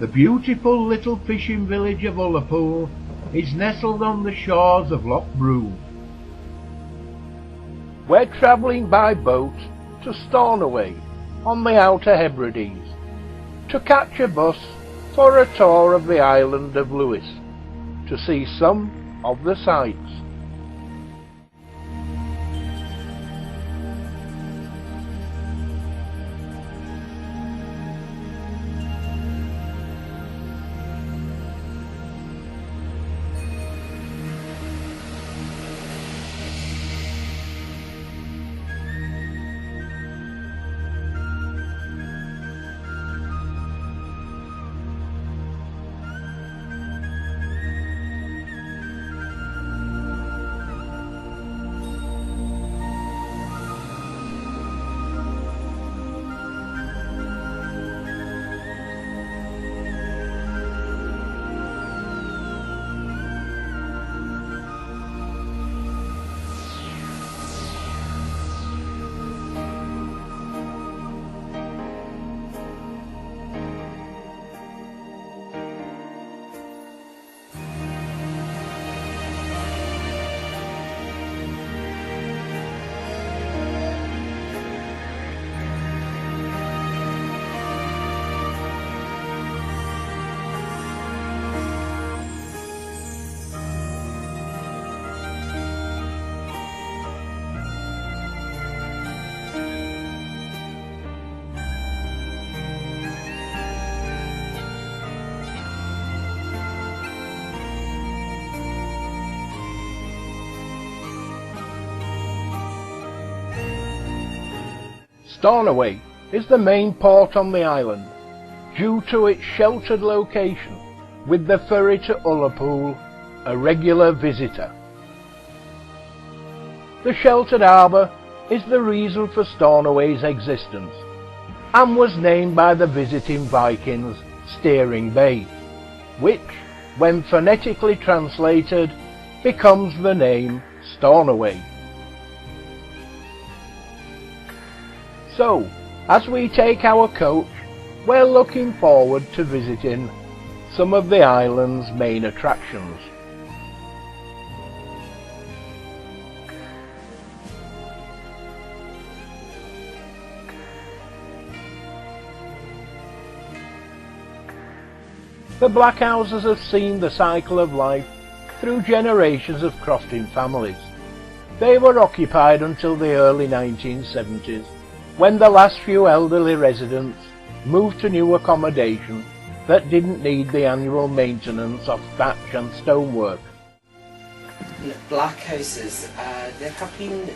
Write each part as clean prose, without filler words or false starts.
The beautiful little fishing village of Ullapool is nestled on the shores of Loch Broom. We're travelling by boat to Stornoway on the Outer Hebrides to catch a bus for a tour of the island of Lewis to see some of the sights. Stornaway is the main port on the island due to its sheltered location, with the ferry to Ullapool a regular visitor. The sheltered harbour is the reason for Stornoway's existence and was named by the visiting Vikings Steering Bay, which, when phonetically translated, becomes the name Stornoway. So, as we take our coach, we're looking forward to visiting some of the island's main attractions. The Black Houses have seen the cycle of life through generations of crofting families. They were occupied until the early 1970s, when the last few elderly residents moved to new accommodation that didn't need the annual maintenance of thatch and stonework. Black houses. There have been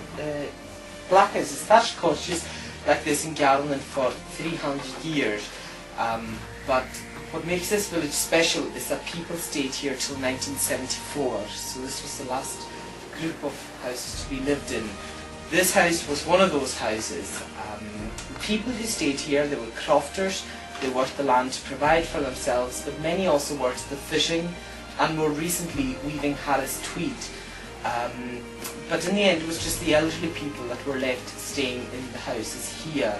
black houses, thatched cottages like this in Garland for 300 years. But what makes this village special is that people stayed here till 1974, so this was the last group of houses to be lived in. This house was one of those houses. The people who stayed here, they were crofters, they worked the land to provide for themselves, but many also worked the fishing and more recently weaving Harris tweed. But in the end it was just the elderly people that were left staying in the houses here.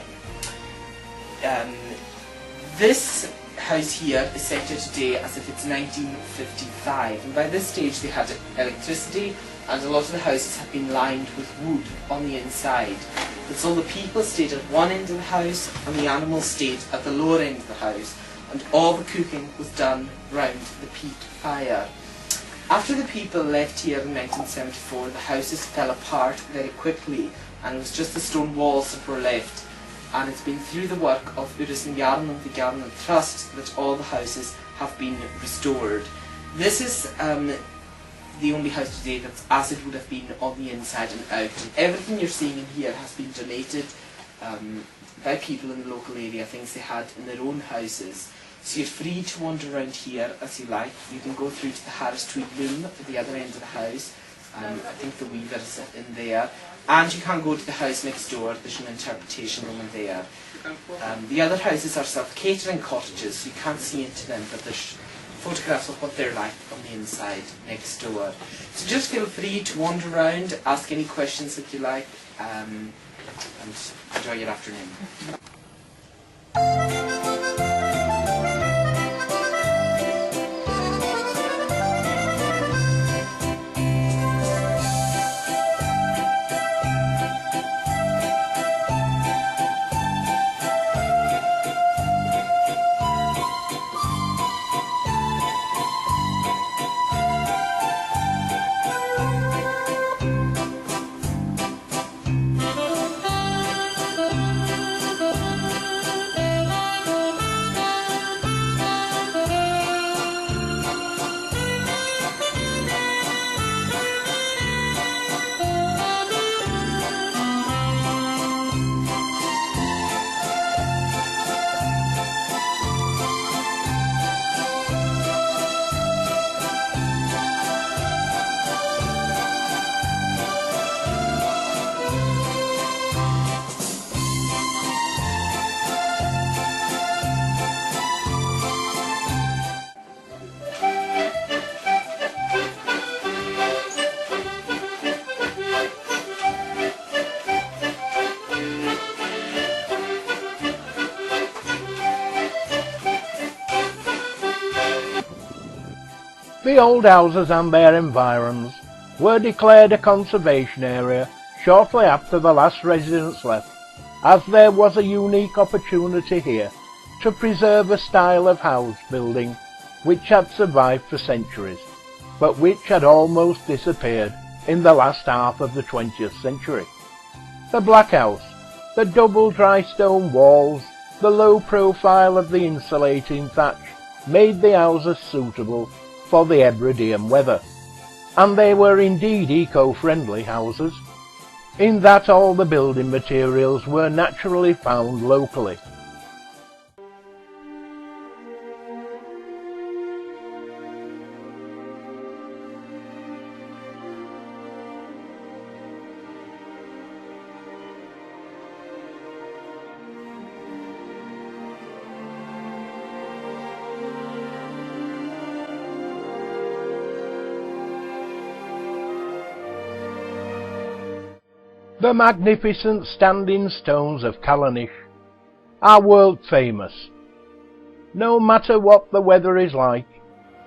This house here is set here today as if it's 1955, and by this stage they had electricity and a lot of the houses had been lined with wood on the inside. And so the people stayed at one end of the house and the animals stayed at the lower end of the house, and all the cooking was done round the peat fire. After the people left here in 1974, the houses fell apart very quickly and it was just the stone walls that were left. And it's been through the work of Outer the Garden Trust that all the houses have been restored. This is the only house today that's as it would have been on the inside and out. And everything you're seeing in here has been donated by people in the local area, things they had in their own houses. So you're free to wander around here as you like. You can go through to the Harris tweed loom at the other end of the house. I think the weaver is in there. And you can go to the house next door. There's an interpretation room in there. The other houses are self-catering cottages, so you can't see into them, but there's photographs of what they're like on the inside next door. So just feel free to wander around, ask any questions that you like, and enjoy your afternoon. The old houses and their environs were declared a conservation area shortly after the last residents left, as there was a unique opportunity here to preserve a style of house building which had survived for centuries, but which had almost disappeared in the last half of the 20th century. The black house, the double dry stone walls, the low profile of the insulating thatch made the houses suitable for the Hebridean weather, and they were indeed eco-friendly houses, in that all the building materials were naturally found locally. The magnificent standing stones of Callanish are world famous. No matter what the weather is like,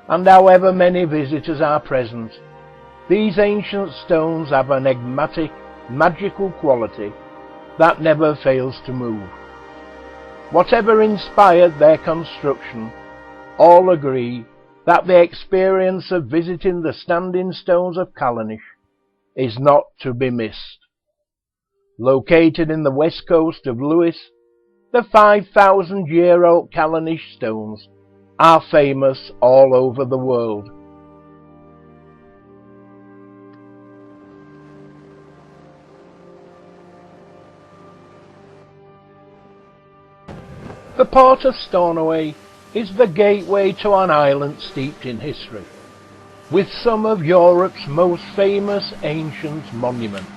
and however many visitors are present, these ancient stones have an enigmatic, magical quality that never fails to move. Whatever inspired their construction, all agree that the experience of visiting the standing stones of Callanish is not to be missed. Located in the west coast of Lewis, the 5,000-year-old Callanish stones are famous all over the world. The port of Stornoway is the gateway to an island steeped in history, with some of Europe's most famous ancient monuments.